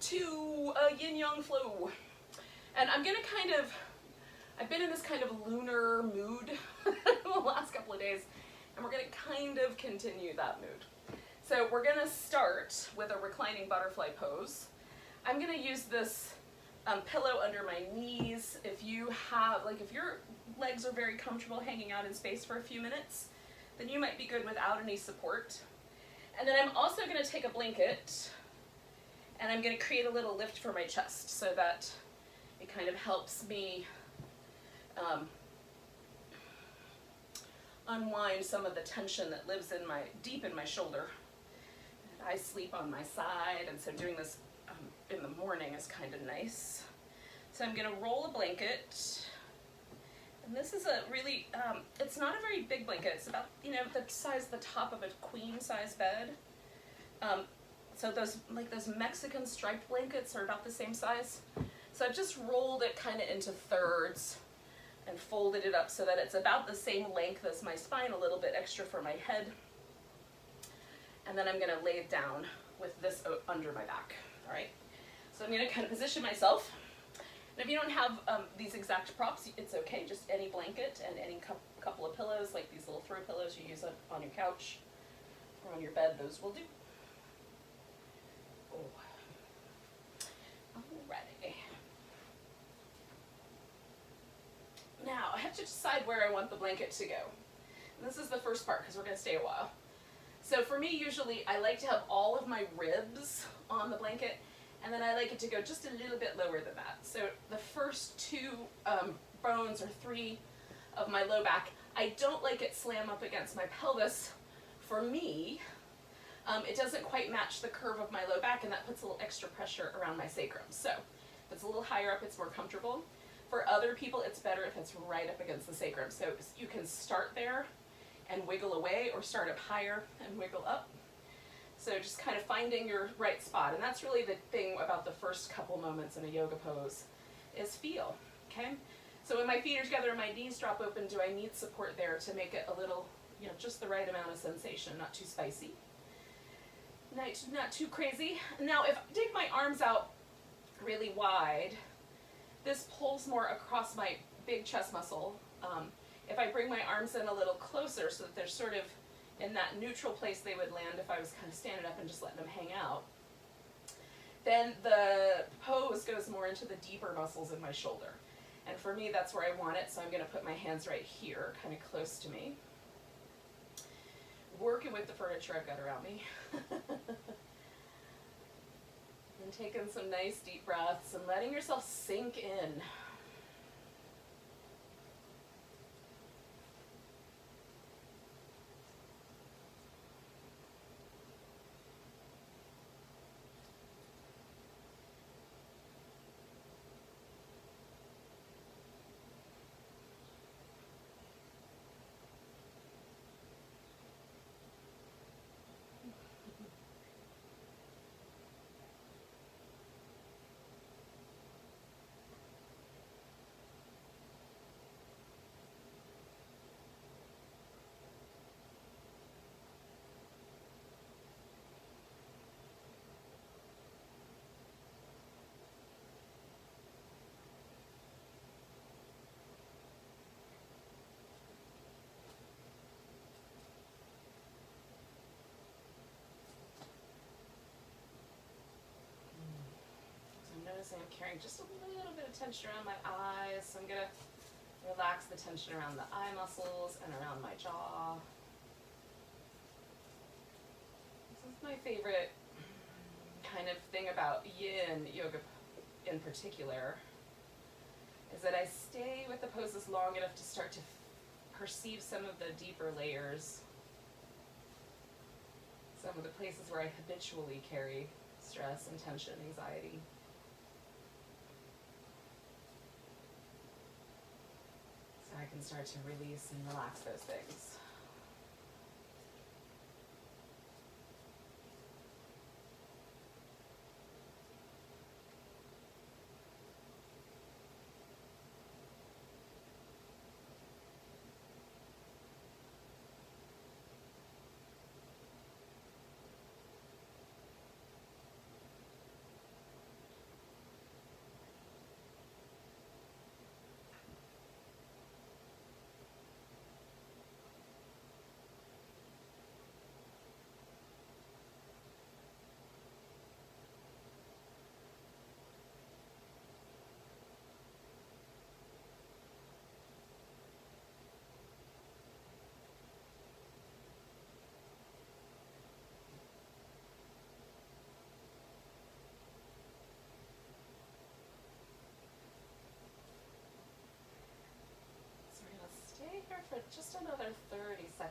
to yin yang flow. And I'm gonna I've been in this kind of lunar mood the last couple of days, and we're gonna kind of continue that mood. So we're gonna start with a reclining butterfly pose. I'm gonna use this pillow under my knees. If you have, if your legs are very comfortable hanging out in space for a few minutes, then you might be good without any support. And then I'm also gonna take a blanket and I'm gonna create a little lift for my chest so that it kind of helps me unwind some of the tension that lives deep in my shoulder. And I sleep on my side, and so doing this in the morning is kind of nice. So I'm gonna roll a blanket, and this is a really, it's not a very big blanket. It's about, the size of the top of a queen size bed. So those Mexican striped blankets are about the same size. So I've just rolled it kind of into thirds and folded it up so that it's about the same length as my spine, a little bit extra for my head. And then I'm gonna lay it down with this under my back, all right? So I'm gonna kind of position myself. And if you don't have these exact props, it's okay, just any blanket and any couple of pillows, like these little throw pillows you use on your couch or on your bed, those will do. Oh. Alrighty. Now, I have to decide where I want the blanket to go. And this is the first part, because we're going to stay a while. So for me, usually, I like to have all of my ribs on the blanket, and then I like it to go just a little bit lower than that. So the first two bones, or three, of my low back, I don't like it slam up against my pelvis. For me, it doesn't quite match the curve of my low back, and that puts a little extra pressure around my sacrum. So if it's a little higher up, it's more comfortable. For other people, it's better if it's right up against the sacrum. So you can start there and wiggle away, or start up higher and wiggle up. So just kind of finding your right spot. And that's really the thing about the first couple moments in a yoga pose, is feel, okay? So when my feet are together and my knees drop open, do I need support there to make it a little, just the right amount of sensation, not too spicy, not too crazy. Now, if I take my arms out really wide, this pulls more across my big chest muscle. If I bring my arms in a little closer so that they're sort of in that neutral place they would land if I was kind of standing up and just letting them hang out, then the pose goes more into the deeper muscles in my shoulder. And for me, that's where I want it, so I'm gonna put my hands right here, kind of close to me. Working with the furniture I've got around me. And taking some nice deep breaths and letting yourself sink in. Noticing I'm carrying just a little bit of tension around my eyes, so I'm going to relax the tension around the eye muscles and around my jaw. This is my favorite kind of thing about yin yoga in particular, is that I stay with the poses long enough to start to perceive some of the deeper layers, some of the places where I habitually carry stress and tension, anxiety. So I can start to release and relax those things.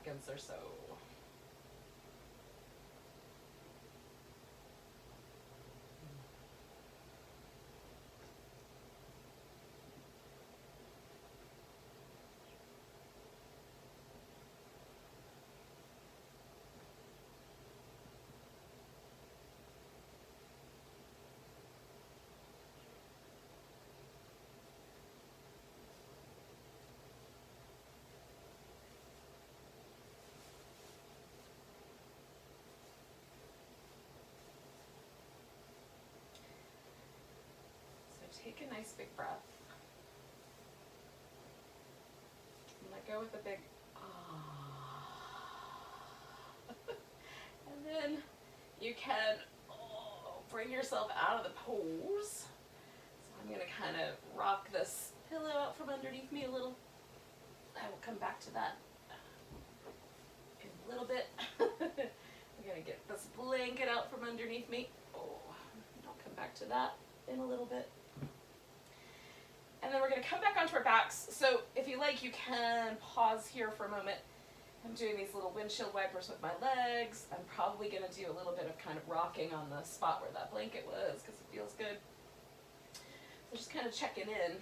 seconds or so. Take a nice big breath. And let go with a big ah. And then you can bring yourself out of the pose. So I'm going to kind of rock this pillow out from underneath me a little. I will come back to that in a little bit. I'm going to get this blanket out from underneath me. I'll come back to that in a little bit. And then we're going to come back onto our backs. So if you like, you can pause here for a moment. I'm doing these little windshield wipers with my legs. I'm probably going to do a little bit of kind of rocking on the spot where that blanket was because it feels good. So just kind of checking in.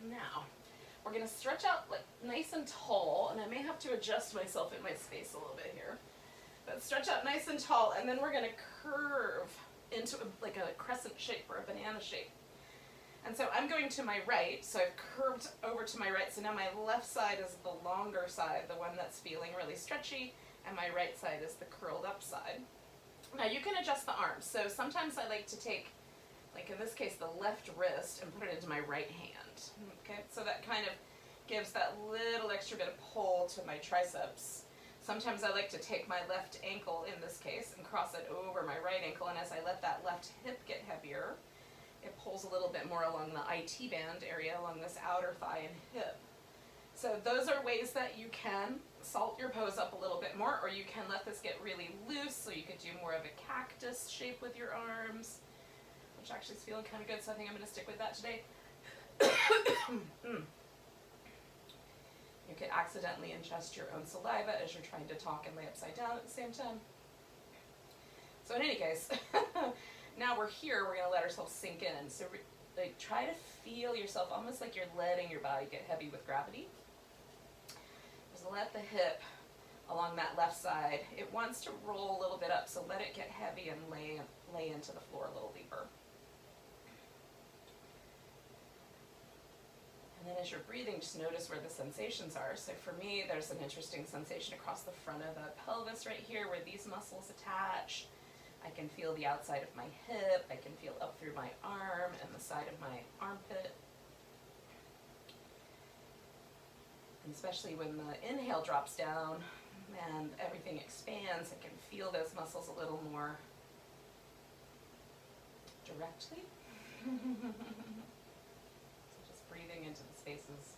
Now, we're going to stretch out like nice and tall, and I may have to adjust myself in my space a little bit here. But stretch out nice and tall, and then we're going to curve into like a crescent shape or a banana shape. And so I'm going to my right, so I've curved over to my right, so now my left side is the longer side, the one that's feeling really stretchy, and my right side is the curled up side. Now you can adjust the arms, so sometimes I like to take, like in this case, the left wrist and put it into my right hand. Okay, so that kind of gives that little extra bit of pull to my triceps. Sometimes I like to take my left ankle, in this case, and cross it over my right ankle, and as I let that left hip get heavier, it pulls a little bit more along the IT band area, along this outer thigh and hip. So those are ways that you can salt your pose up a little bit more, or you can let this get really loose, so you could do more of a cactus shape with your arms, which actually is feeling kind of good, so I think I'm going to stick with that today. You could accidentally ingest your own saliva as you're trying to talk and lay upside down at the same time. So in any case, now we're here, we're going to let ourselves sink in. So like, try to feel yourself almost like you're letting your body get heavy with gravity. Just let the hip along that left side, it wants to roll a little bit up, so let it get heavy and lay into the floor a little deeper. And then as you're breathing, just notice where the sensations are. So for me, there's an interesting sensation across the front of the pelvis right here where these muscles attach. I can feel the outside of my hip. I can feel up through my arm and the side of my armpit. And especially when the inhale drops down and everything expands, I can feel those muscles a little more directly. Breathing into the spaces.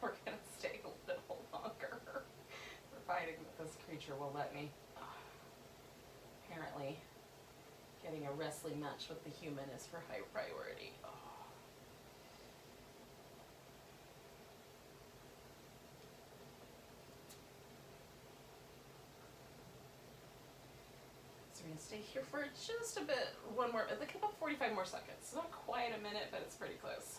We're going to stay a little longer, providing that this creature will let me. Apparently, getting a wrestling match with the human is her high priority. So we're going to stay here for just a bit, like about 45 more seconds. Not quite a minute, but it's pretty close.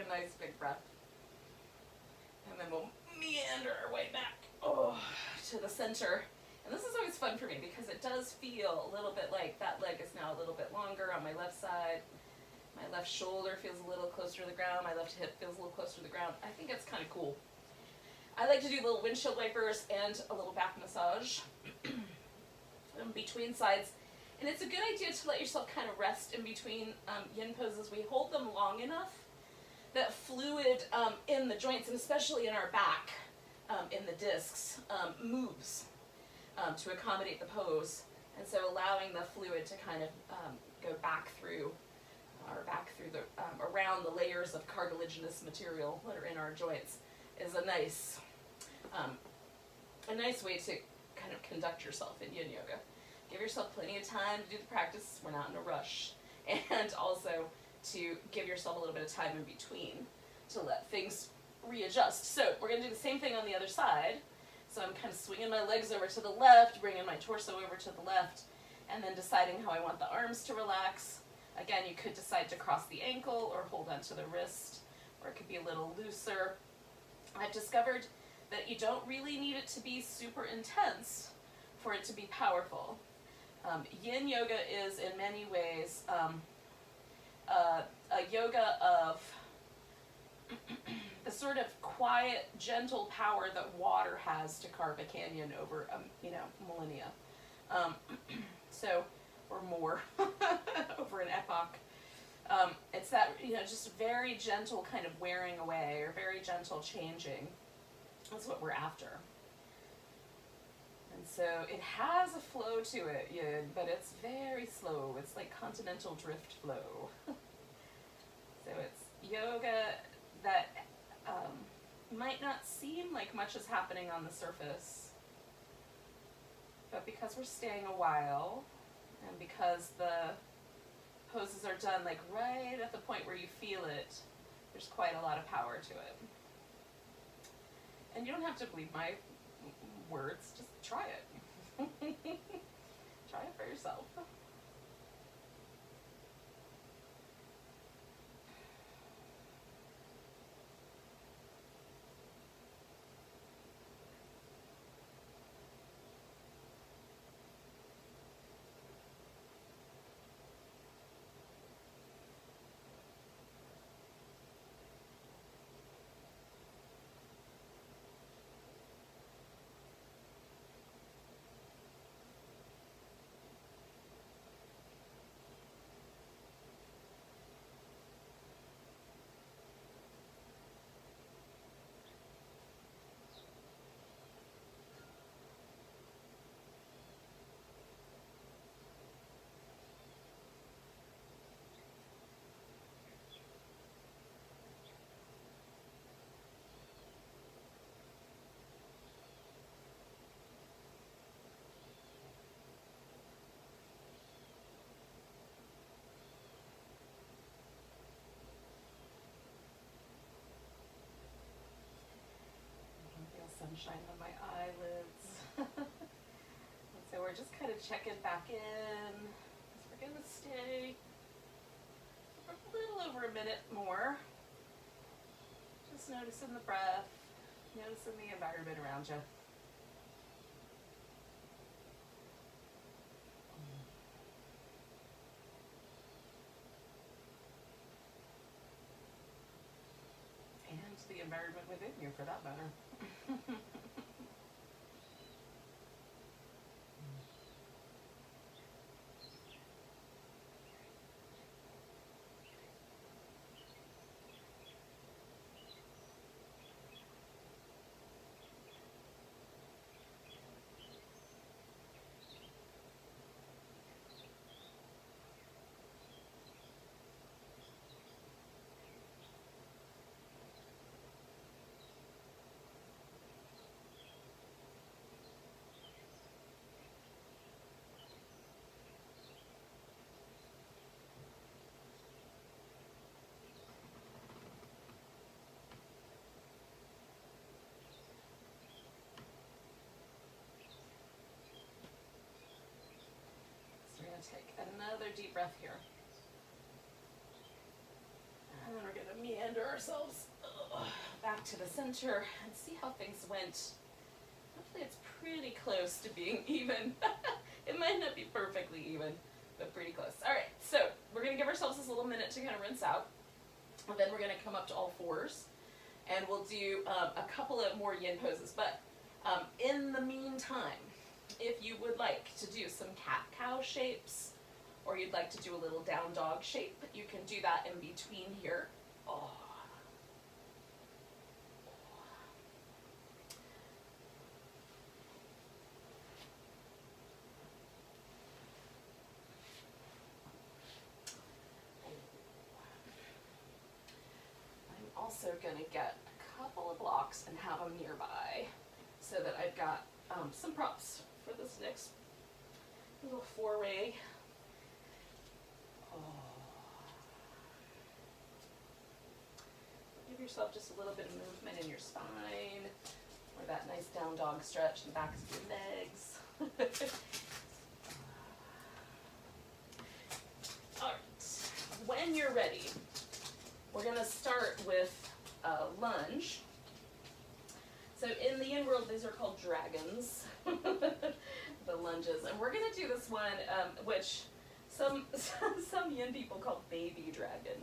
a nice big breath. And then we'll meander our way back to the center. And this is always fun for me because it does feel a little bit like that leg is now a little bit longer on my left side. My left shoulder feels a little closer to the ground. My left hip feels a little closer to the ground. I think it's kind of cool. I like to do little windshield wipers and a little back massage in between sides. And it's a good idea to let yourself kind of rest in between yin poses. We hold them long enough that fluid in the joints, and especially in our back, in the discs, moves to accommodate the pose. And so allowing the fluid to kind of go back through the around the layers of cartilaginous material that are in our joints is a nice way to kind of conduct yourself in yin yoga. Give yourself plenty of time to do the practice. We're not in a rush. And also to give yourself a little bit of time in between to let things readjust. So we're going to do the same thing on the other side. So I'm kind of swinging my legs over to the left, bringing my torso over to the left, and then deciding how I want the arms to relax. Again, you could decide to cross the ankle or hold onto the wrist, or it could be a little looser. I've discovered that you don't really need it to be super intense for it to be powerful. Yin yoga is in many ways a yoga of the sort of quiet, gentle power that water has to carve a canyon over, millennia. Or more, over an epoch. It's that, just very gentle kind of wearing away, or very gentle changing. That's what we're after. And so it has a flow to it, but it's very slow. It's like continental drift flow. So it's yoga that might not seem like much is happening on the surface, but because we're staying a while, and because the poses are done like right at the point where you feel it, there's quite a lot of power to it. And you don't have to believe my words, just try it. Try it for yourself. Sunshine on my eyelids. And so we're just kind of checking back in. We're going to stay for a little over a minute more. Just noticing the breath, noticing the environment around you. And the environment within you, for that matter. Take another deep breath here. And then we're going to meander ourselves back to the center and see how things went. Hopefully it's pretty close to being even. It might not be perfectly even, but pretty close. All right, so we're going to give ourselves this little minute to kind of rinse out. And then we're going to come up to all fours. And we'll do a couple of more yin poses. But in the meantime, if you would like to do some cat-cow shapes, or you'd like to do a little down dog shape, you can do that in between here. Oh. I'm also going to get a couple of blocks and have them nearby so that I've got some props for this next little foray. Oh. Give yourself just a little bit of movement in your spine, or that nice down dog stretch in the backs of your legs. All right, when you're ready, we're going to start with a lunge. So in the yin world, these are called dragons, the lunges. And we're going to do this one, which some yin people call baby dragon.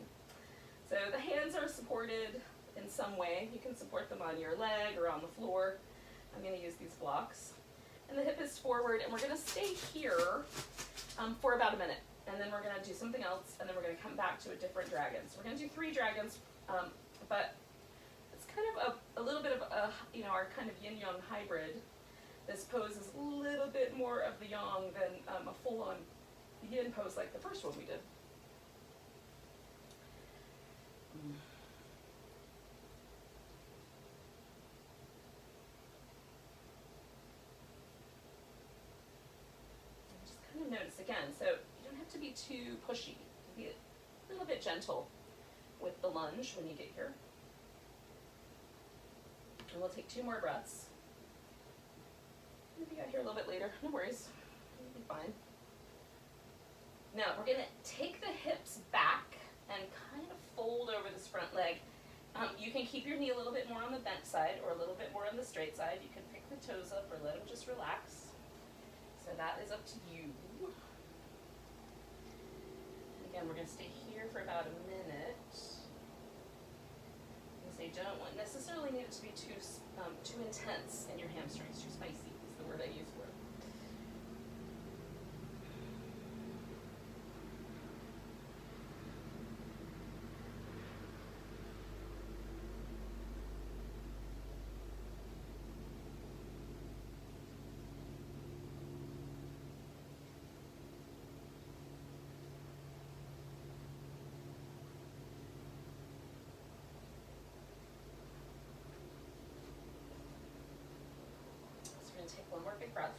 So the hands are supported in some way. You can support them on your leg or on the floor. I'm going to use these blocks. And the hip is forward, and we're going to stay here for about a minute. And then we're going to do something else, and then we're going to come back to a different dragon. So we're going to do 3 dragons, but it's kind of a little bit of a, our kind of yin-yang hybrid. This pose is a little bit more of the yang than a full-on yin pose like the first one we did. Just kind of notice again, so you don't have to be too pushy. Be a little bit gentle with the lunge when you get here. And we'll take 2 more breaths. If you got here a little bit later, no worries, you'll be fine. Now we're gonna take the hips back and kind of fold over this front leg. You can keep your knee a little bit more on the bent side or a little bit more on the straight side. You can pick the toes up or let them just relax. So that is up to you. And again, we're gonna stay here for about a minute. They don't necessarily need it to be too intense in your hamstrings. Too spicy is the word I use for it. Take one more big breath,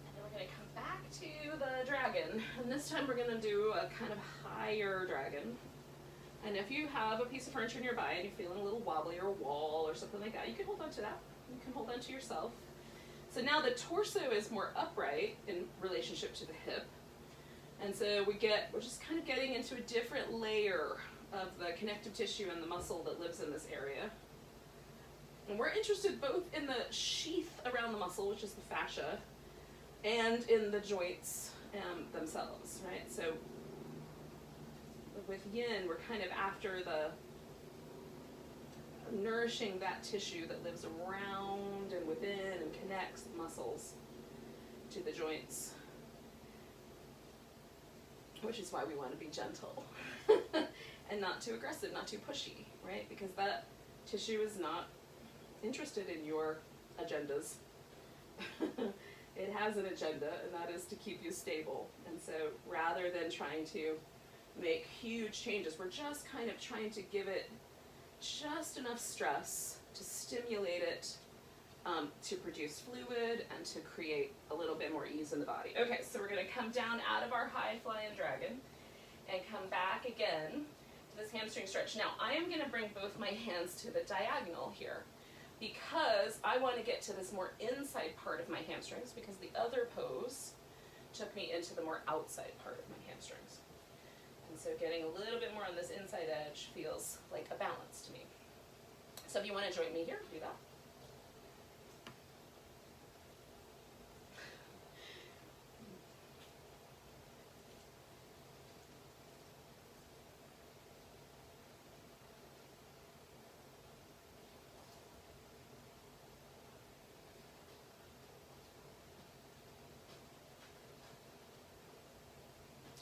and then we're going to come back to the dragon, and this time we're going to do a kind of higher dragon. And if you have a piece of furniture nearby and you're feeling a little wobbly, or a wall or something like that, you can hold on to that. You can hold on to yourself. So now the torso is more upright in relationship to the hip, and so we're just kind of getting into a different layer of the connective tissue and the muscle that lives in this area. And we're interested both in the sheath around the muscle, which is the fascia, and in the joints themselves, right? So with yin, we're kind of after the nourishing that tissue that lives around and within and connects the muscles to the joints, which is why we want to be gentle and not too aggressive, not too pushy, right? Because that tissue is not interested in your agendas. It has an agenda, and that is to keep you stable. And so rather than trying to make huge changes, we're just kind of trying to give it just enough stress to stimulate it to produce fluid and to create a little bit more ease in the body. Okay, so we're going to come down out of our high flying dragon and come back again to this hamstring stretch. Now I am going to bring both my hands to the diagonal here, because I want to get to this more inside part of my hamstrings, because the other pose took me into the more outside part of my hamstrings. And So getting a little bit more on this inside edge feels like a balance to me. So if you want to join me here, do that.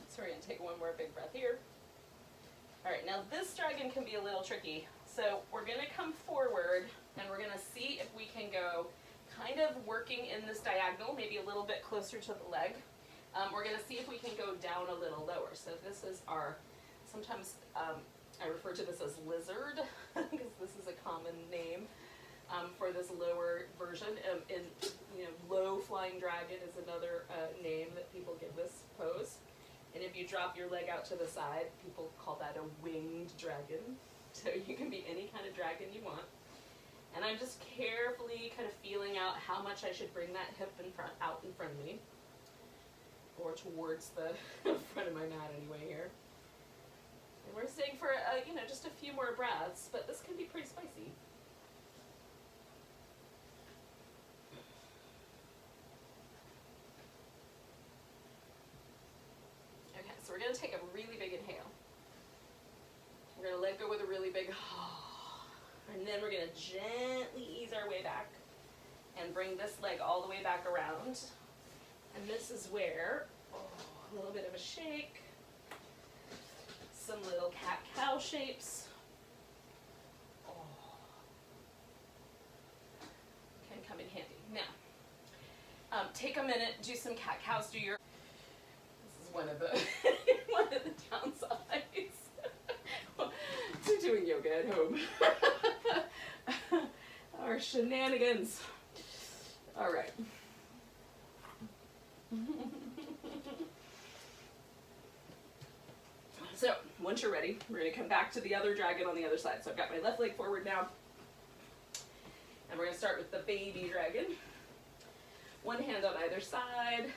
So we're going to take one more big breath here. All right, now this dragon can be a little tricky. So we're going to come forward and we're going to see if we can go kind of working in this diagonal, maybe a little bit closer to the leg. We're going to see if we can go down a little lower. So this is our, sometimes I refer to this as lizard because this is a common name for this lower version. In low flying dragon is another name that people give this pose. And if you drop your leg out to the side, people call that a winged dragon. So you can be any kind of dragon you want. And I'm just carefully kind of feeling out how much I should bring that hip out in front of me. Or towards the front of my mat anyway here. And we're staying for, just a few more breaths, but this can be pretty spicy. Okay, so we're going to take a really big inhale. We're going to let go with a really big and then we're going to gently ease our way back and bring this leg all the way back around. And this is where a little bit of a shake, some little cat-cow shapes can come in handy. Now, take a minute, do some cat-cows, this is one of the, one of the downsides to doing yoga at home. Our shenanigans. All right. So, once you're ready, we're going to come back to the other dragon on the other side. So I've got my left leg forward now. And we're going to start with the baby dragon. One hand on either side.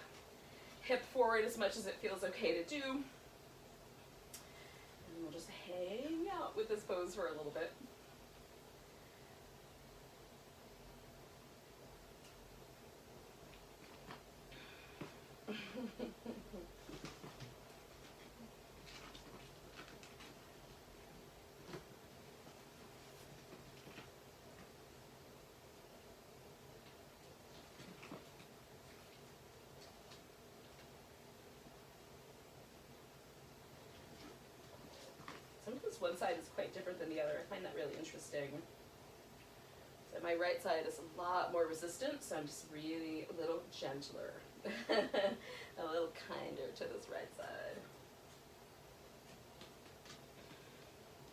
Hip forward as much as it feels okay to do. And we'll just hang out with this pose for a little bit. Sometimes one side is quite different than the other. I find that really interesting. So my right side is a lot more resistant, so I'm just really a little gentler, a little kinder to this right side.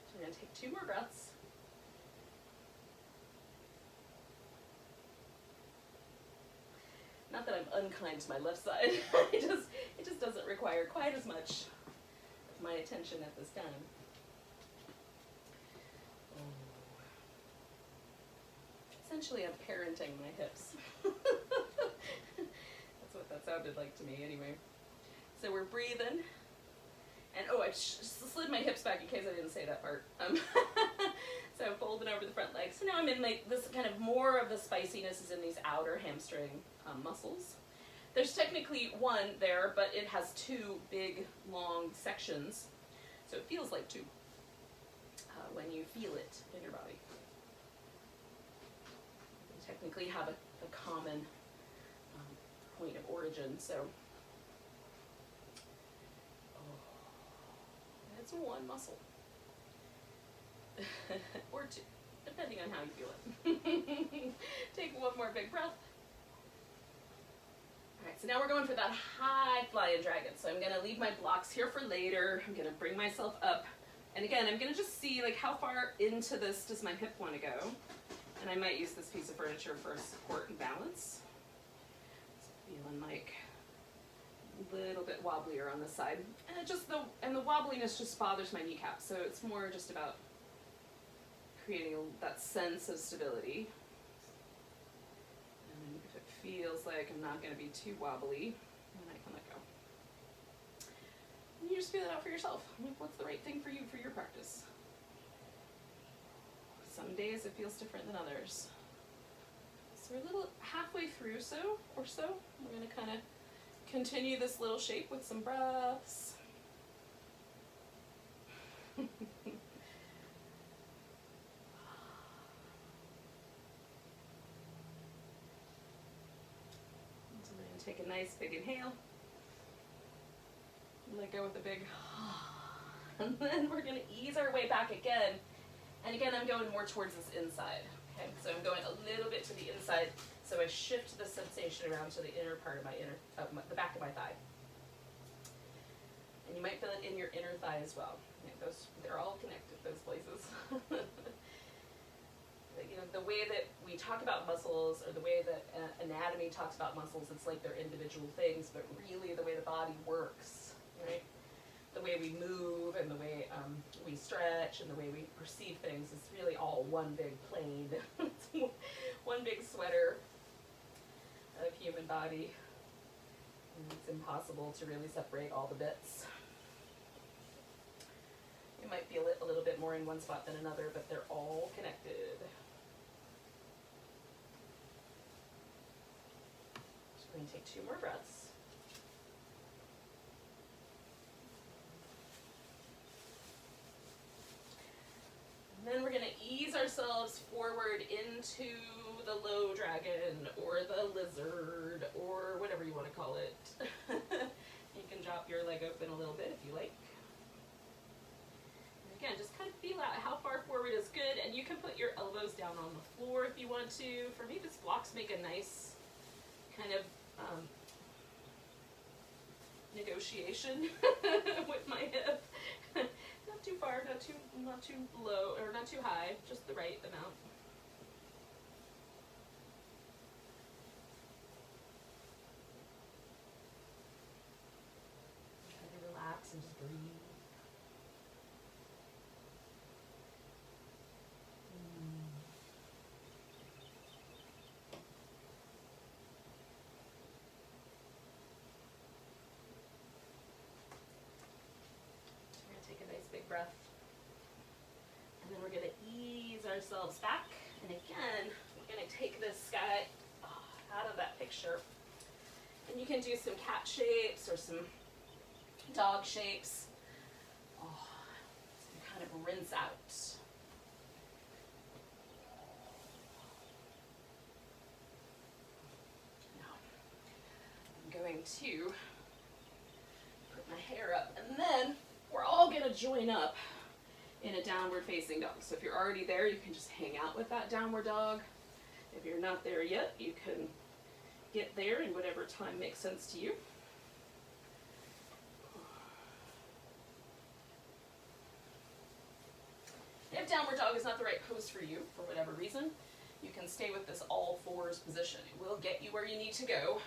So we're going to take 2 more breaths. Not that I'm unkind to my left side, it just doesn't require quite as much of my attention at this time. Essentially, I'm parenting my hips. That's what that sounded like to me anyway. So we're breathing. And I just slid my hips back in case I didn't say that part. So I'm folding over the front leg. So now I'm in this kind of more of the spiciness is in these outer hamstring muscles. There's technically one there, but it has 2 big, long sections. So it feels like 2 when you feel it in your body. Technically have a common point of origin, so it's 1 muscle or 2, depending on how you feel it. Take 1 more big breath. All right, so now we're going for that high flying dragon. So I'm going to leave my blocks here for later. I'm going to bring myself up, and again, I'm going to just see like how far into this does my hip want to go. And I might use this piece of furniture for support and balance. So feeling like a little bit wobblier on this side. And the wobbliness just bothers my kneecap. So it's more just about creating that sense of stability. And if it feels like I'm not going to be too wobbly, then I can let you just feel it out for yourself. What's the right thing for you for your practice? Some days it feels different than others. So we're a little halfway through or so. We're going to kind of continue this little shape with some breaths. So we're going to take a nice big inhale. Let go with a big and then we're going to ease our way back again. And again, I'm going more towards this inside. Okay, so I'm going a little bit to the inside, so I shift the sensation around to the inner part of the back of my thigh. And you might feel it in your inner thigh as well. They're all connected, those places. You know, the way that we talk about muscles, or the way that anatomy talks about muscles, it's like they're individual things, but really the way the body works, right? The way we move and the way we stretch and the way we perceive things is really all one big plane. One big sweater of human body. And it's impossible to really separate all the bits. You might feel it a little bit more in one spot than another, but they're all connected. So we're going to take 2 more breaths. And then we're going to ease ourselves forward into the low dragon, or the lizard, or whatever you want to call it. You can drop your leg open a little bit if you like. And again, just kind of feel out how far forward is good, and you can put your elbows down on the floor if you want to. For me, these blocks make a nice kind of negotiation with my hip. Not too far, not too low, or not too high, just the right amount. Try to relax and just breathe. Big breath. And then we're going to ease ourselves back. And again, we're going to take this guy out of that picture. And you can do some cat shapes or some dog shapes. So kind of rinse out. Now, I'm going to put my hair up, and then we're all going to join up in a downward facing dog. So if you're already there, you can just hang out with that downward dog. If you're not there yet, you can get there in whatever time makes sense to you. If downward dog is not the right pose for you, for whatever reason, you can stay with this all fours position. It will get you where you need to go.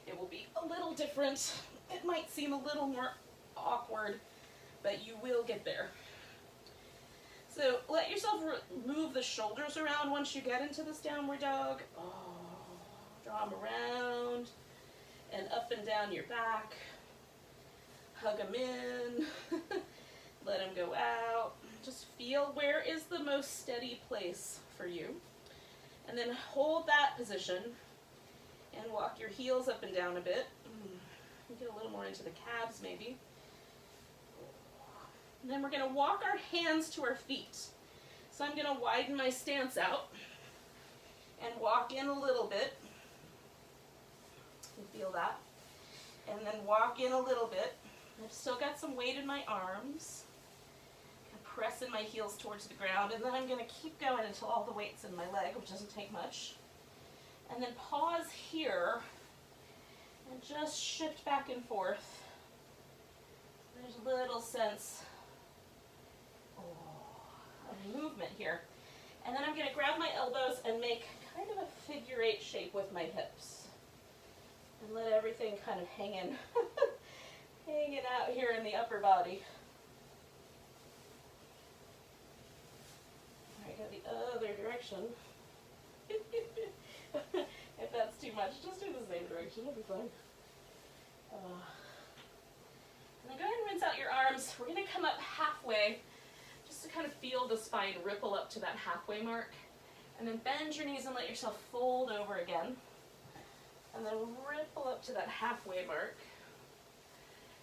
It will be a little different. It might seem a little more awkward, but you will get there. So let yourself move the shoulders around once you get into this downward dog. Draw them around and up and down your back. Hug them in. Let them go out. Just feel where is the most steady place for you. And then hold that position and walk your heels up and down a bit. Get a little more into the calves maybe. And then we're going to walk our hands to our feet. So I'm going to widen my stance out and walk in a little bit. You feel that? And then walk in a little bit. I've still got some weight in my arms. I'm pressing my heels towards the ground, and then I'm going to keep going until all the weight's in my leg, which doesn't take much. And then pause here and just shift back and forth. There's a little sense of movement here. And then I'm going to grab my elbows and make kind of a figure 8 shape with my hips. And let everything kind of hanging out here in the upper body. All right, go the other direction. If that's too much, just do the same direction, it'll be fine. And then go ahead and rinse out your arms. We're going to come up halfway just to kind of feel the spine ripple up to that halfway mark. And then bend your knees and let yourself fold over again. And then ripple up to that halfway mark.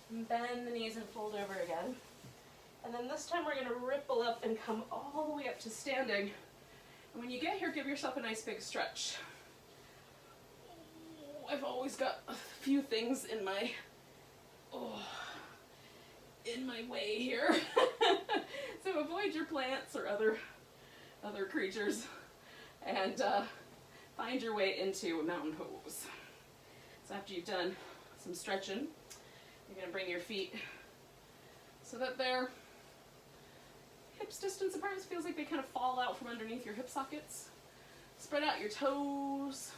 And bend the knees and fold over again. And then this time we're going to ripple up and come all the way up to standing. And when you get here, give yourself a nice big stretch. I've always got a few things in my way here. So avoid your plants or other creatures, and find your way into a mountain pose. So after you've done some stretching, you're going to bring your feet so that they're hips distance apart. It feels like they kind of fall out from underneath your hip sockets. Spread out your toes.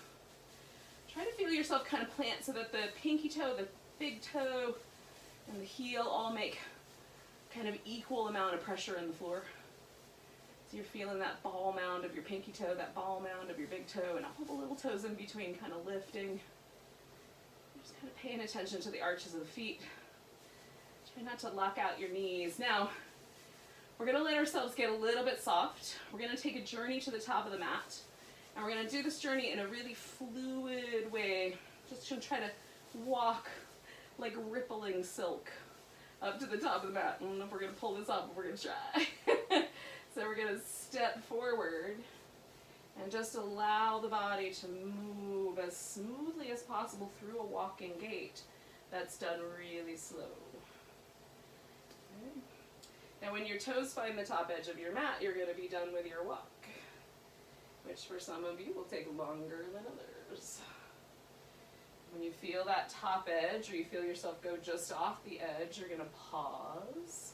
Try to feel yourself kind of plant so that the pinky toe, the big toe, and the heel all make kind of equal amount of pressure in the floor. So you're feeling that ball mound of your pinky toe, that ball mound of your big toe, and all the little toes in between kind of lifting. Just kind of paying attention to the arches of the feet. Try not to lock out your knees. Now, we're going to let ourselves get a little bit soft. We're going to take a journey to the top of the mat. And we're going to do this journey in a really fluid way. Just going to try to walk like rippling silk up to the top of the mat. I don't know if we're going to pull this off, but we're going to try. So we're going to step forward and just allow the body to move as smoothly as possible through a walking gait. That's done really slow. Okay. Now when your toes find the top edge of your mat, you're going to be done with your walk, which for some of you will take longer than others. When you feel that top edge, or you feel yourself go just off the edge, you're going to pause.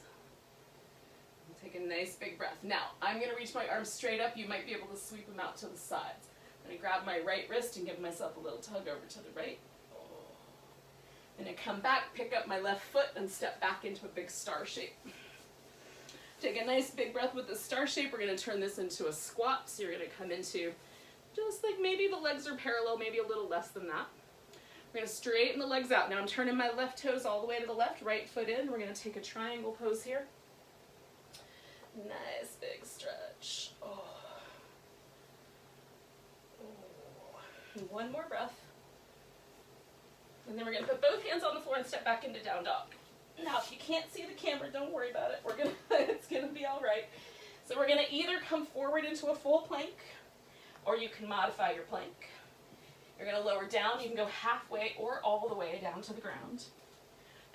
And take a nice big breath. Now, I'm going to reach my arms straight up. You might be able to sweep them out to the sides. I'm going to grab my right wrist and give myself a little tug over to the right. I'm going to come back, pick up my left foot, and step back into a big star shape. Take a nice big breath with the star shape. We're going to turn this into a squat. So you're going to come into just like maybe the legs are parallel, maybe a little less than that. We're going to straighten the legs out. Now I'm turning my left toes all the way to the left, right foot in. We're going to take a triangle pose here. Nice big stretch. Oh. Oh. And one more breath. And then we're going to put both hands on the floor and step back into down dog. Now, if you can't see the camera, don't worry about it. It's gonna be all right. So we're gonna either come forward into a full plank, or you can modify your plank. You're gonna lower down. You can go halfway or all the way down to the ground,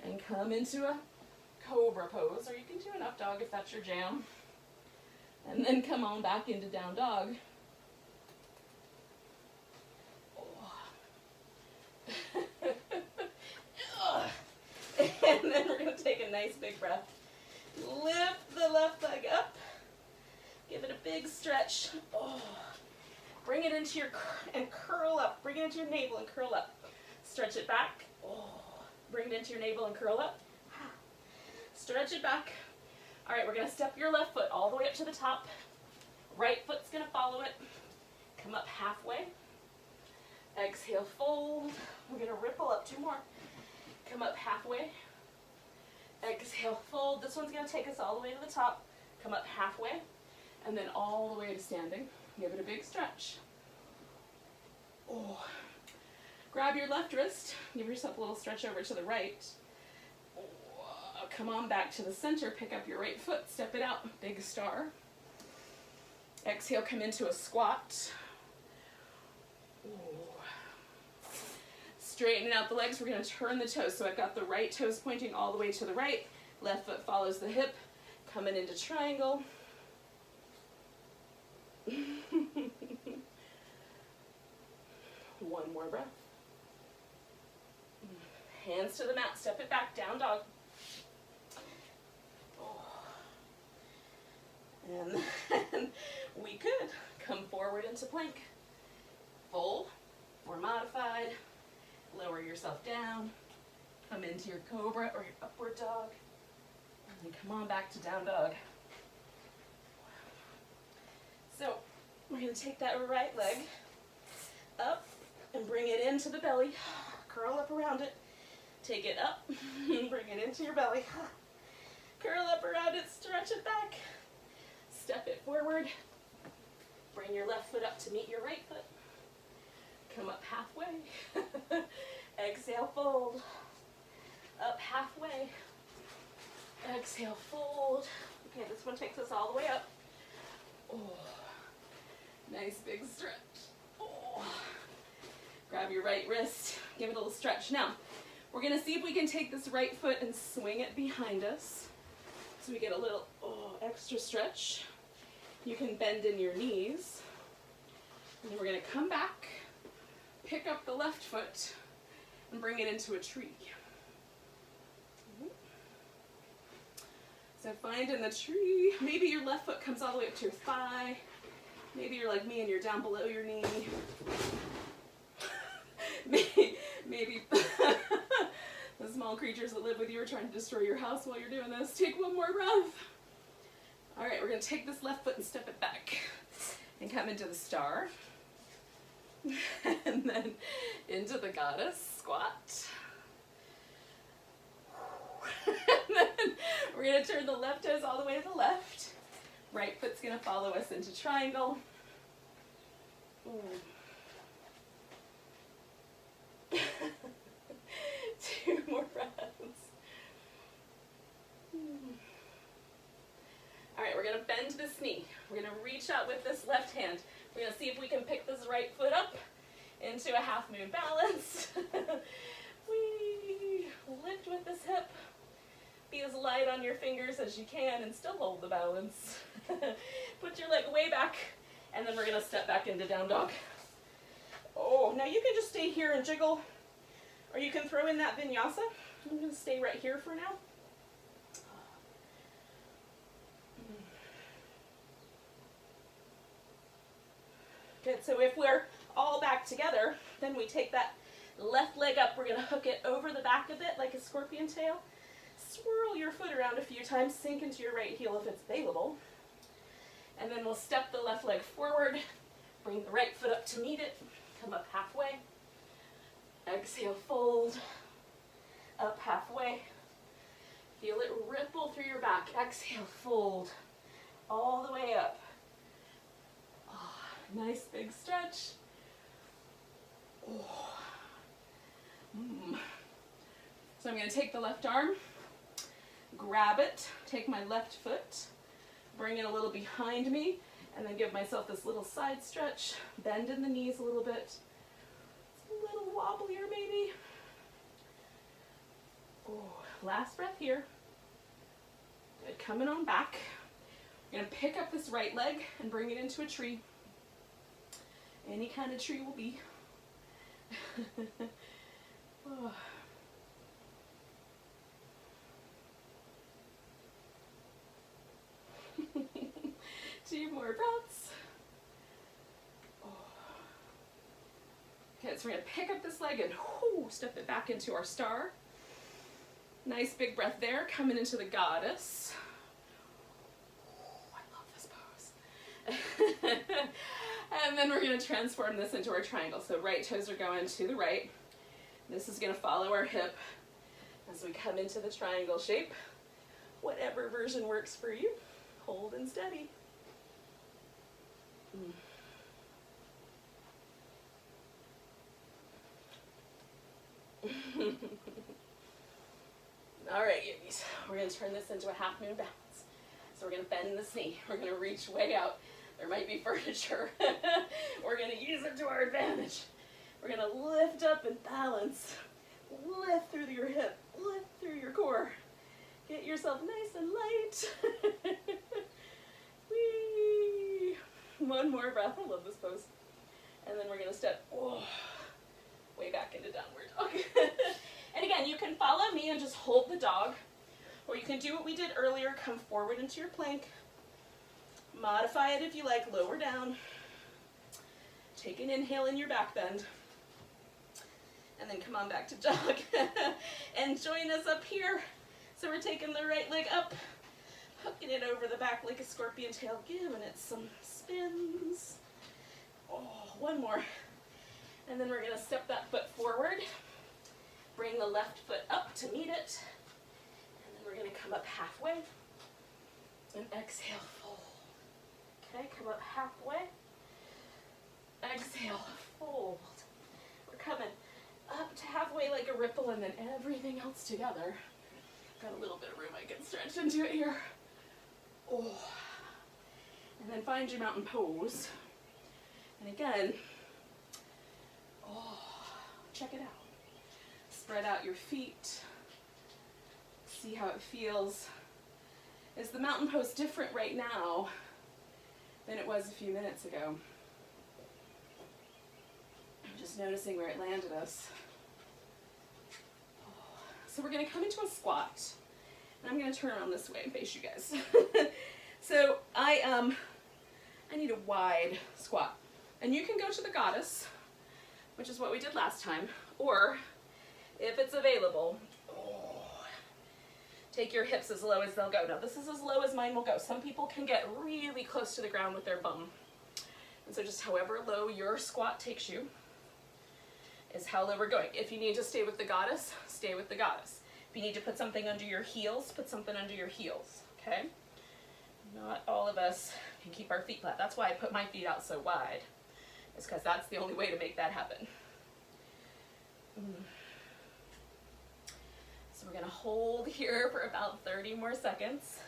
and come into a cobra pose, or you can do an up dog if that's your jam, and then come on back into down dog. And then we're going to take a nice big breath. Lift the left leg up. Give it a big stretch. Oh. Bring it into your, and curl up. Bring it into your navel and curl up. Stretch it back. Oh. Bring it into your navel and curl up. Stretch it back. All right, we're going to step your left foot all the way up to the top. Right foot's going to follow it. Come up halfway. Exhale, fold. We're going to ripple up. 2 more. Come up halfway. Exhale, fold. This one's going to take us all the way to the top. Come up halfway, and then all the way to standing. Give it a big stretch. Oh. Grab your left wrist. Give yourself a little stretch over to the right. Oh. Come on back to the center. Pick up your right foot. Step it out. Big star. Exhale, come into a squat. Straighten out the legs. We're going to turn the toes. So I've got the right toes pointing all the way to the right. Left foot follows the hip. Coming into triangle. One more breath. Hands to the mat. Step it back. Down dog. And then we could come forward into plank. Fold or modified. Lower yourself down. Come into your cobra or your upward dog. And come on back to down dog. So we're going to take that right leg up and bring it into the belly. Curl up around it. Take it up, bring it into your belly. Curl up around it, stretch it back. Step it forward. Bring your left foot up to meet your right foot. Come up halfway. Exhale, fold. Up halfway. Exhale, fold. Okay, this one takes us all the way up. Oh, nice big stretch. Oh. Grab your right wrist, give it a little stretch. Now, we're gonna see if we can take this right foot and swing it behind us. So we get a little extra stretch. You can bend in your knees. And then we're gonna come back, pick up the left foot, and bring it into a tree. So find in the tree, maybe your left foot comes all the way up to your thigh. Maybe you're like me and you're down below your knee. maybe the small creatures that live with you are trying to destroy your house while you're doing this. Take one more breath. All right, we're gonna take this left foot and step it back and come into the star. And then into the goddess, squat. And then we're gonna turn the left toes all the way to the left. Right foot's gonna follow us into triangle. Two more breaths. All right, we're gonna bend this knee. We're gonna reach out with this left hand. We're gonna see if we can pick this right foot up into a half moon balance. We lift with this hip. Be as light on your fingers as you can and still hold the balance. Put your leg way back, and then we're gonna step back into down dog. Oh, now you can just stay here and jiggle, or you can throw in that vinyasa. I'm gonna stay right here for now. Good, so if we're all back together, then we take that left leg up, we're gonna hook it over the back of it like a scorpion tail. Swirl your foot around a few times, sink into your right heel if it's available. And then we'll step the left leg forward, bring the right foot up to meet it, come up halfway. Exhale, fold, up halfway. Feel it ripple through your back. Exhale, fold, all the way up. Oh, nice big stretch. Oh. So I'm going to take the left arm, grab it, take my left foot, bring it a little behind me, and then give myself this little side stretch, bend in the knees a little bit. It's a little wobblier maybe. Oh, last breath here. Good, coming on back. We're going to pick up this right leg and bring it into a tree. Any kind of tree will be. Oh. Two more breaths. Oh. Okay, so we're going to pick up this leg and step it back into our star. Nice big breath there, coming into the goddess. Oh, I love this pose. And then we're going to transform this into our triangle. So right toes are going to the right. This is going to follow our hip as we come into the triangle shape. Whatever version works for you. Hold and steady. All right, yogis, we're going to turn this into a half moon balance. So we're going to bend this knee. We're going to reach way out. There might be furniture. We're going to use it to our advantage. We're going to lift up and balance. Lift through your hip. Lift through your core. Get yourself nice and light. Whee! One more breath. I love this pose. And then we're going to step way back into downward dog. And again, you can follow me and just hold the dog. Or you can do what we did earlier. Come forward into your plank. Modify it if you like. Lower down. Take an inhale in your back bend. And then come on back to dog. And join us up here. So we're taking the right leg up, hooking it over the back like a scorpion tail, giving it some spins. Oh, one more. And then we're going to step that foot forward, Bring the left foot up to meet it. And then we're going to come up halfway. And exhale, fold. Okay, come up halfway. Exhale, fold. We're coming up to halfway like a ripple, and then everything else together. Got a little bit of room I can stretch into it here. Oh. And then find your mountain pose. And again, oh, check it out. Spread out your feet. See how it feels. Is the mountain pose different right now than it was a few minutes ago? I'm just noticing where it landed us. So we're going to come into a squat. And I'm going to turn around this way and face you guys. So I need a wide squat. And you can go to the goddess, which is what we did last time, or if it's available, take your hips as low as they'll go. Now this is as low as mine will go. Some people can get really close to the ground with their bum. And so just however low your squat takes you is how low we're going. If you need to stay with the goddess, stay with the goddess. If you need to put something under your heels, put something under your heels, okay? Not all of us can keep our feet flat. That's why I put my feet out so wide. It's because that's the only way to make that happen. So we're going to hold here for about 30 more seconds.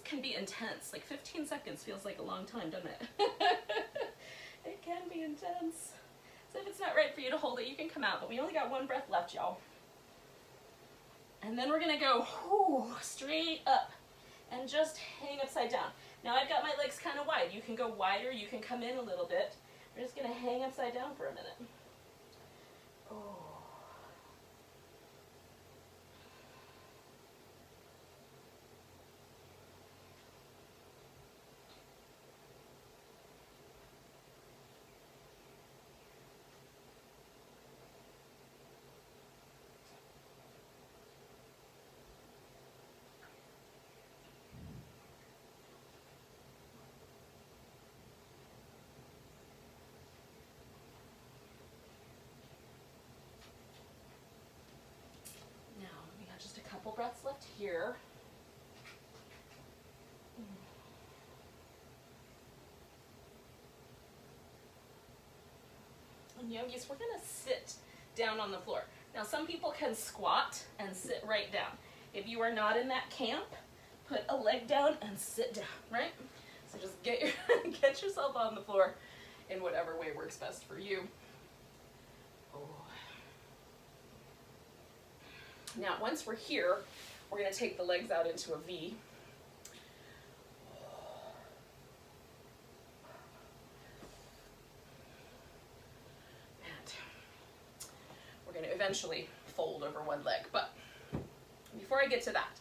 Can be intense. Like 15 seconds feels like a long time, doesn't it? It can be intense. So if it's not right for you to hold it, you can come out, but we only got one breath left, y'all. And then we're gonna go straight up and just hang upside down. Now I've got my legs kind of wide. You can go wider, you can come in a little bit. We're just gonna hang upside down for a minute. Couple breaths left here. And yogis, we're going to sit down on the floor. Now some people can squat and sit right down. If you are not in that camp, put a leg down and sit down, right? So just get yourself on the floor in whatever way works best for you. Now once we're here, we're going to take the legs out into a V. And we're going to eventually fold over one leg. But before I get to that,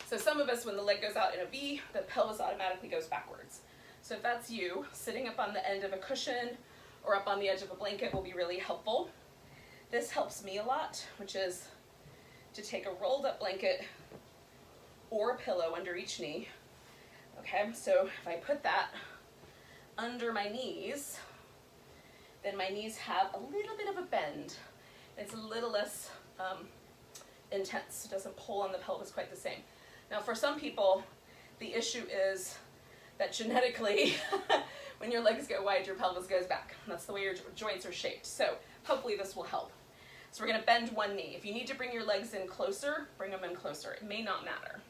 so some of us, when the leg goes out in a V, the pelvis automatically goes backwards. So if that's you, sitting up on the end of a cushion or up on the edge of a blanket will be really helpful. This helps me a lot, which is to take a rolled up blanket or a pillow under each knee. Okay, so if I put that under my knees, then my knees have a little bit of a bend. It's a little less intense. It doesn't pull on the pelvis quite the same. Now for some people, the issue is that genetically, when your legs go wide, your pelvis goes back. That's the way your joints are shaped. So hopefully this will help. So we're going to bend one knee. If you need to bring your legs in closer, bring them in closer. It may not matter.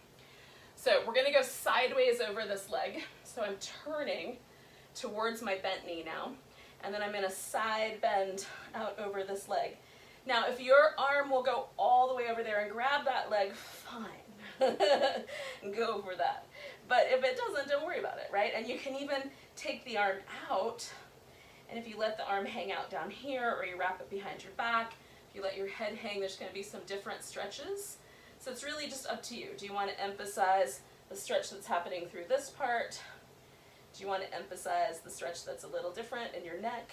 So we're going to go sideways over this leg. So I'm turning towards my bent knee now. And then I'm going to side bend out over this leg. Now if your arm will go all the way over there and grab that leg, fine. Go for that. But if it doesn't, don't worry about it, right? And you can even take the arm out. And if you let the arm hang out down here, or you wrap it behind your back, if you let your head hang, there's going to be some different stretches. So it's really just up to you. Do you want to emphasize the stretch that's happening through this part? Do you want to emphasize the stretch that's a little different in your neck?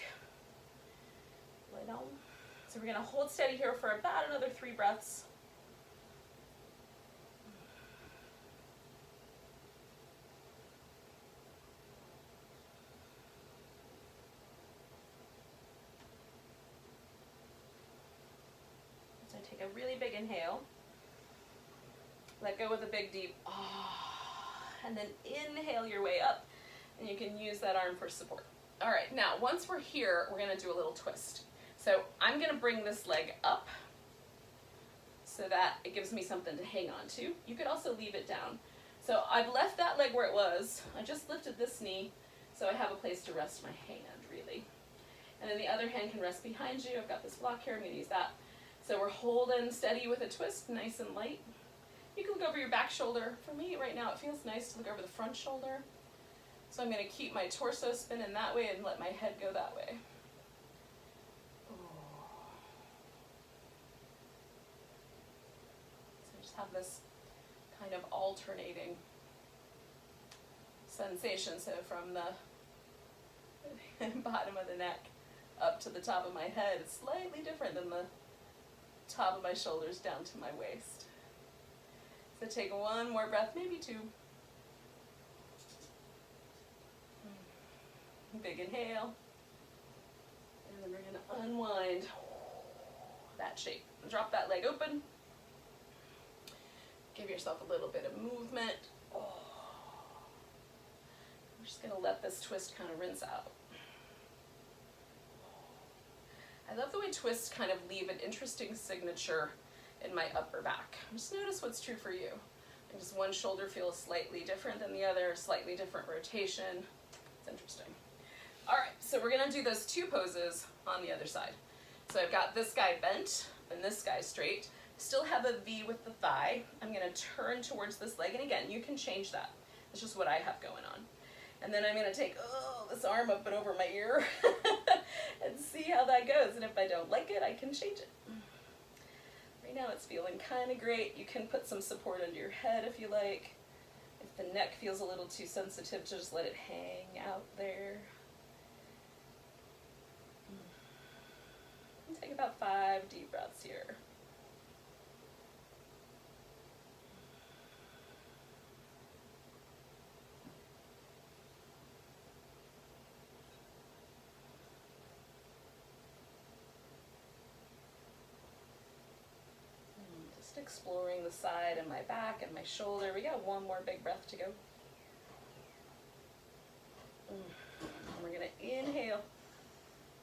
Lay down. So we're going to hold steady here for about another 3 breaths. a really big inhale. Let go with a big deep ah, and then inhale your way up, and you can use that arm for support. All right, now once we're here, we're gonna do a little twist. So I'm gonna bring this leg up so that it gives me something to hang on to. You could also leave it down. So I've left that leg where it was. I just lifted this knee so I have a place to rest my hand, really. And then the other hand can rest behind you. I've got this block here, I'm gonna use that. So we're holding steady with a twist, nice and light. You can look over your back shoulder. For me right now, it feels nice to look over the front shoulder. So I'm gonna keep my torso spinning that way and let my head go that way. So just have this kind of alternating sensation. So from the bottom of the neck up to the top of my head, it's slightly different than the top of my shoulders down to my waist. So take one more breath, maybe two. Big inhale. And then we're gonna unwind that shape. Drop that leg open. Give yourself a little bit of movement. We're just gonna let this twist kind of rinse out. I love the way twists kind of leave an interesting signature in my upper back. Just notice what's true for you. And just one shoulder feels slightly different than the other, slightly different rotation. It's interesting. All right, so we're gonna do those two poses on the other side. So I've got this guy bent and this guy straight. Still have a V with the thigh. I'm gonna turn towards this leg, and again, you can change that. It's just what I have going on. And then I'm gonna take this arm up and over my ear and see how that goes. And if I don't like it, I can change it. Right now it's feeling kind of great. You can put some support under your head if you like. If the neck feels a little too sensitive, just let it hang out there. And take about 5 deep breaths here. Exploring the side and my back and my shoulder. We got one more big breath to go. And we're gonna inhale,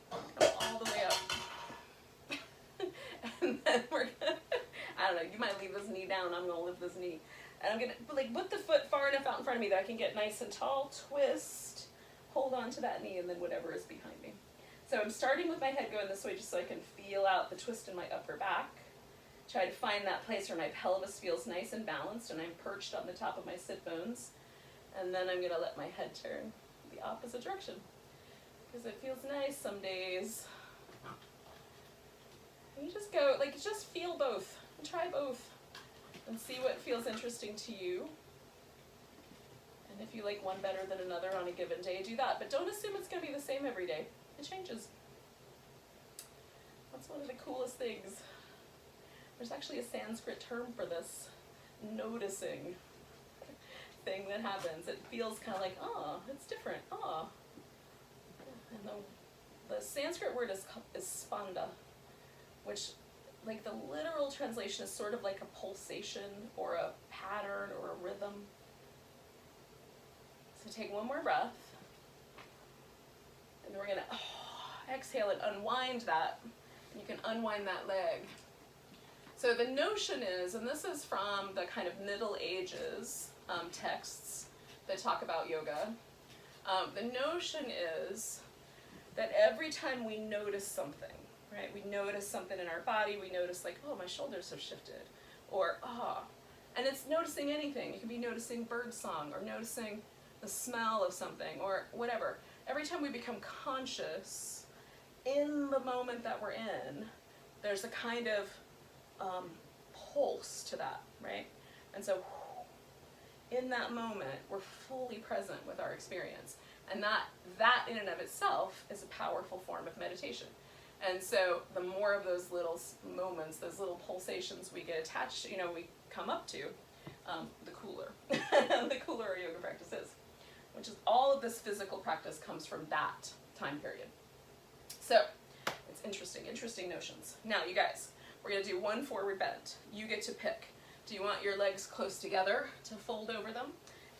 come all the way up. And then we're gonna, I don't know, you might leave this knee down, I'm gonna lift this knee. And I'm gonna like put the foot far enough out in front of me that I can get nice and tall, twist, hold on to that knee, and then whatever is behind me. So I'm starting with my head going this way just so I can feel out the twist in my upper back. Try to find that place where my pelvis feels nice and balanced and I'm perched on the top of my sit bones. And then I'm gonna let my head turn the opposite direction because it feels nice some days. And you just go, like, just feel both and try both and see what feels interesting to you. And if you like one better than another on a given day, do that. But don't assume it's gonna be the same every day. It changes. That's one of the coolest things. There's actually a Sanskrit term for this noticing thing that happens. It feels kind of like, oh, it's different, oh. And the Sanskrit word is spanda, which, like, the literal translation is sort of like a pulsation or a pattern or a rhythm. So take one more breath. And we're gonna exhale and unwind that. And you can unwind that leg. So the notion is, and this is from the kind of Middle Ages texts that talk about yoga, the notion is that every time we notice something, right, we notice something in our body, we notice like, oh, my shoulders have shifted, or and it's noticing anything. You can be noticing bird song or noticing the smell of something or whatever. Every time we become conscious in the moment that we're in, there's a kind of pulse to that, right? And so in that moment, we're fully present with our experience. And that in and of itself is a powerful form of meditation. And so the more of those little moments, those little pulsations we get attached, we come up to, the cooler, the cooler our yoga practice is, which is all of this physical practice comes from that time period. So it's interesting notions. Now, you guys, We're going to do one forward bend. You get to pick. Do you want your legs close together to fold over them?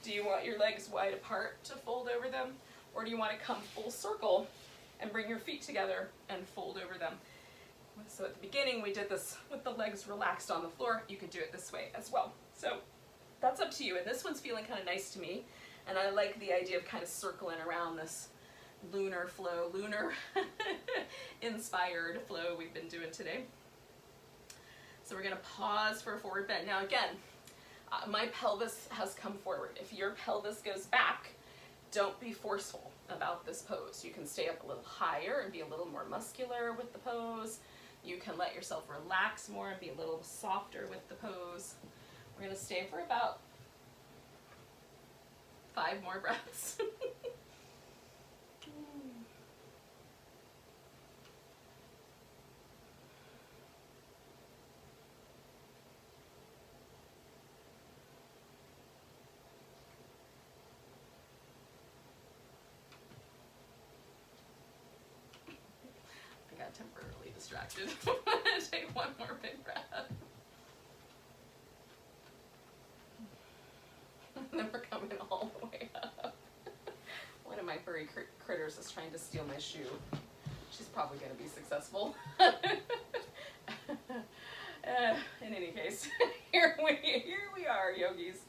Do you want your legs wide apart to fold over them? Or do you want to come full circle and bring your feet together and fold over them? So at the beginning we did this with the legs relaxed on the floor. You could do it this way as well. So that's up to you. And this one's feeling kind of nice to me. And I like the idea of kind of circling around this lunar flow, lunar inspired flow we've been doing today. So we're going to pause for a forward bend. Now again, my pelvis has come forward. If your pelvis goes back, don't be forceful about this pose. You can stay up a little higher and be a little more muscular with the pose. You can let yourself relax more and be a little softer with the pose. We're going to stay for about 5 more breaths. I got temporarily distracted. Take one more big breath. And then we're coming all the way up. One of my furry critters is trying to steal my shoe. She's probably going to be successful. In any case, here we are, yogis,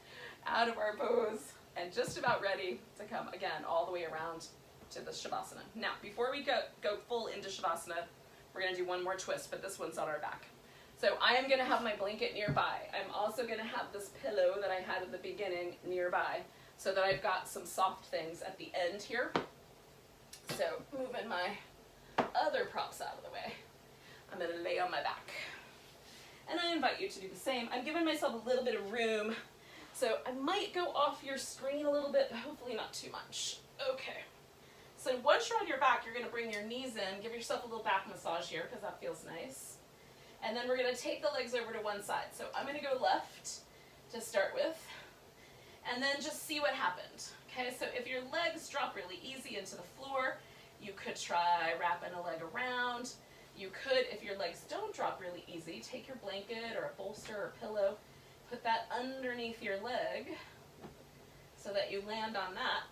out of our pose and just about ready to come again all the way around to the Shavasana. Now, before we go full into Shavasana, we're going to do one more twist, but this one's on our back. So I am going to have my blanket nearby. I'm also going to have this pillow that I had at the beginning nearby so that I've got some soft things at the end here. So moving my other props out of the way, I'm going to lay on my back. And I invite you to do the same. I'm giving myself a little bit of room, so I might go off your screen a little bit, but hopefully not too much. Okay. So once you're on your back, you're going to bring your knees in. Give yourself a little back massage here because that feels nice. And then we're going to take the legs over to one side. So I'm going to go left to start with, and then just see what happened. Okay, so if your legs drop really easy into the floor, you could try wrapping a leg around. You could, if your legs don't drop really easy, take your blanket or a bolster or pillow, put that underneath your leg so that you land on that.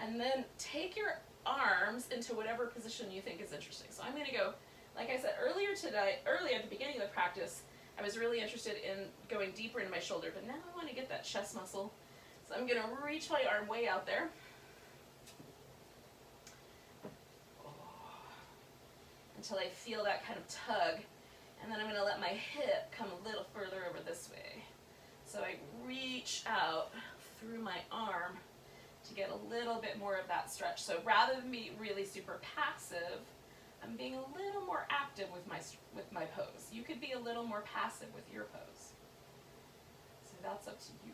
And then take your arms into whatever position you think is interesting. So I'm going to go, like I said earlier at the beginning of the practice, I was really interested in going deeper into my shoulder, but now I want to get that chest muscle. So I'm going to reach my arm way out there. Until I feel that kind of tug. And then I'm going to let my hip come a little further over this way. So I reach out through my arm to get a little bit more of that stretch. So rather than be really super passive, I'm being a little more active with my pose. You could be a little more passive with your pose. So that's up to you.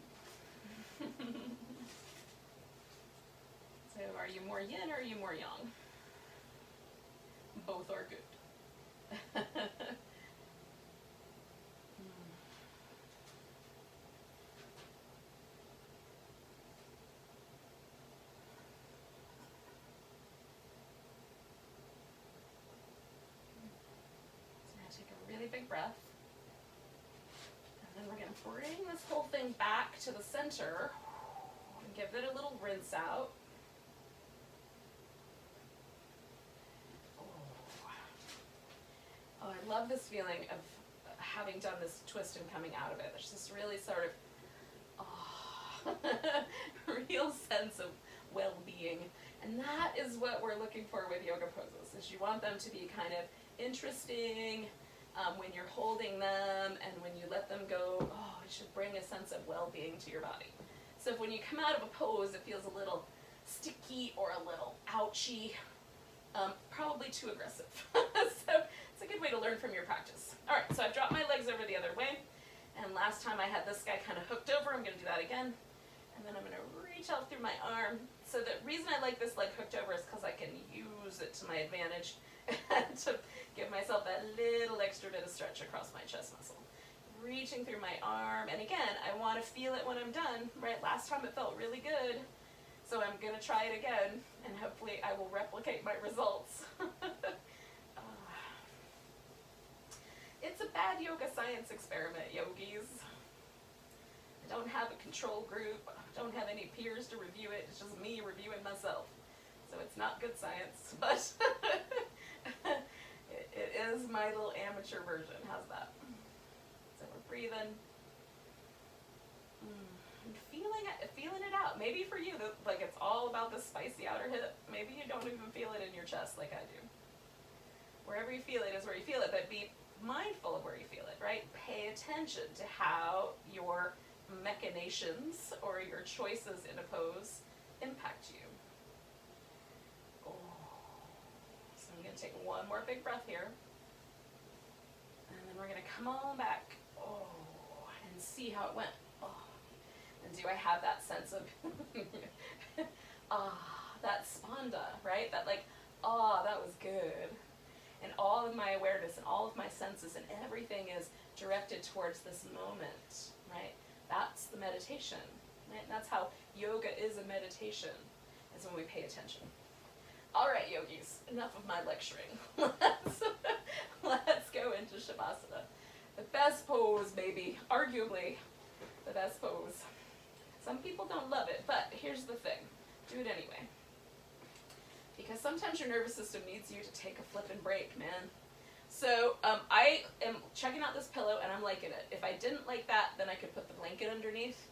So are you more yin or are you more yang? Both are good. Big breath. And then we're going to bring this whole thing back to the center and give it a little rinse out. Oh, I love this feeling of having done this twist and coming out of it. There's this really sort of real sense of well-being. And that is what we're looking for with yoga poses, is you want them to be kind of interesting, when you're holding them and when you let them go, it should bring a sense of well-being to your body. So if when you come out of a pose it feels a little sticky or a little ouchy, probably too aggressive. So it's a good way to learn from your practice. All right, so I've dropped my legs over the other way, and last time I had this guy kind of hooked over. I'm going to do that again, and then I'm going to reach out through my arm. So the reason I like this leg hooked over is because I can use it to my advantage to give myself that little extra bit of stretch across my chest muscle. Reaching through my arm, and again, I want to feel it when I'm done, right? Last time it felt really good, so I'm going to try it again, and hopefully I will replicate my results. science experiment, yogis. I don't have a control group. I don't have any peers to review it. It's just me reviewing myself. So it's not good science, but it is my little amateur version. How's that? So we're breathing. And feeling it out. Maybe for you, like it's all about the spicy outer hip. Maybe you don't even feel it in your chest like I do. Wherever you feel it is where you feel it, but be mindful of where you feel it, right? Pay attention to how your machinations or your choices in a pose impact you. Oh. So I'm going to take one more big breath here. And then we're going to come on back. Oh, and see how it went. Oh. And do I have that sense of, that spanda, right? That like, that was good. And all of my awareness and all of my senses and everything is directed towards this moment, right? That's the meditation, right? And that's how yoga is a meditation, is when we pay attention. All right, yogis, enough of my lecturing. Let's go into Shavasana. The best pose, baby, arguably the best pose. Some people don't love it, but here's the thing, do it anyway. Because sometimes your nervous system needs you to take a flippin' break, man. So I am checking out this pillow and I'm liking it. If I didn't like that, then I could put the blanket underneath,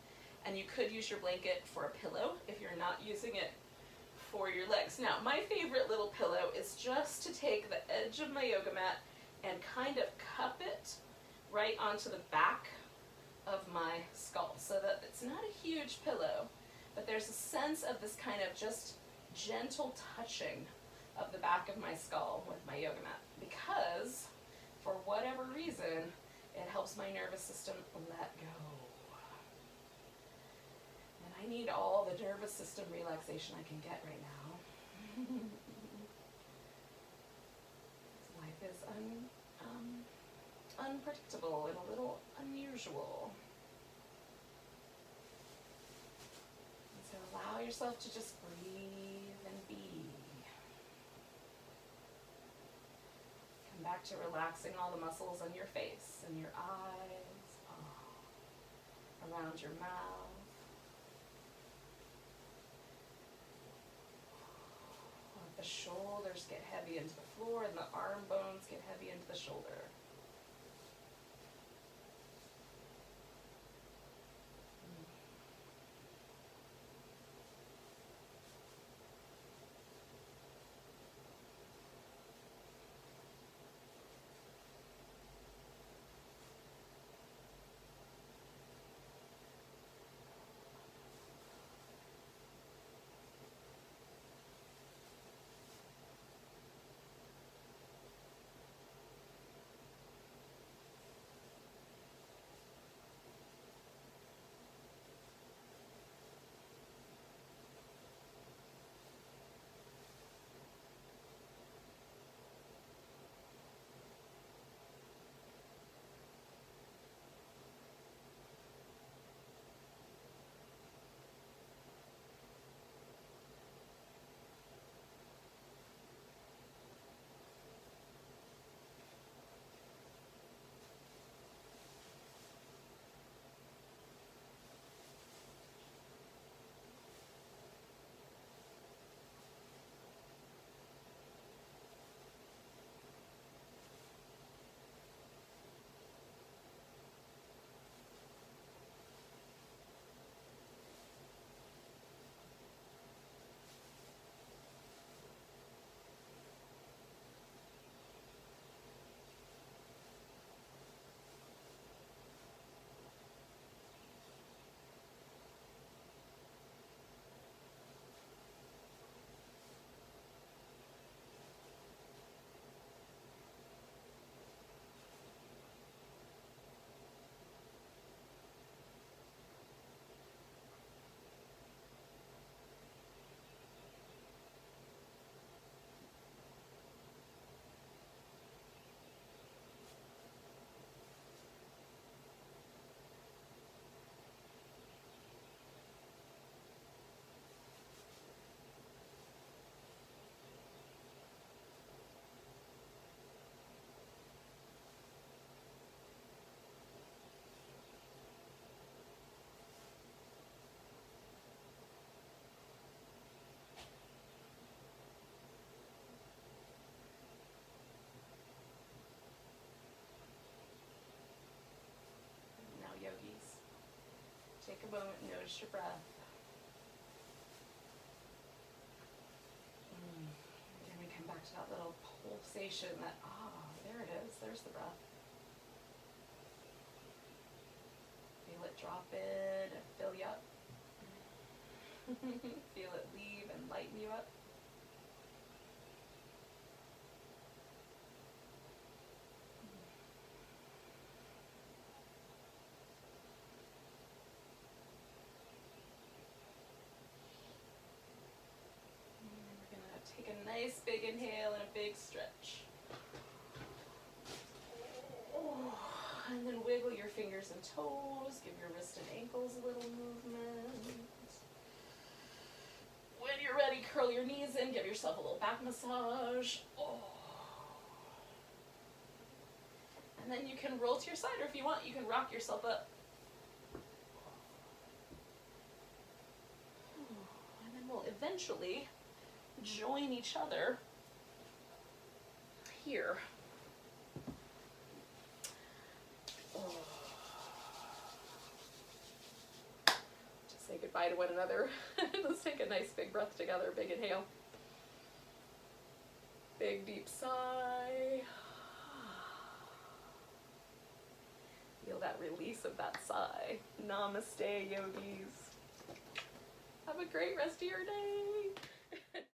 and you could use your blanket for a pillow if you're not using it for your legs. Now, my favorite little pillow is just to take the edge of my yoga mat and kind of cup it right onto the back of my skull, so that it's not a huge pillow, but there's a sense of this kind of just gentle touching of the back of my skull with my yoga mat, because for whatever reason it helps my nervous system let go, and I need all the nervous system relaxation I can get right now. Life is unpredictable and a little unusual. So allow yourself to just breathe and be. Come back to relaxing all the muscles on your face and your eyes, around your mouth. Let the shoulders get heavy into the floor and the arm bones get heavy into the shoulder. Notice your breath. Then we come back to that little pulsation that, there it is, there's the breath. Feel it drop in and fill you up. Feel it leave and lighten you up. Take a nice big inhale and a big stretch. And then wiggle your fingers and toes. Give your wrists and ankles a little movement. When you're ready, curl your knees in. Give yourself a little back massage. And then you can roll to your side, or if you want, you can rock yourself up. And then we'll eventually join each other here. Just say goodbye to one another. Let's take a nice big breath together. Big inhale. Big deep sigh. Feel that release of that sigh. Namaste, yogis. Have a great rest of your day.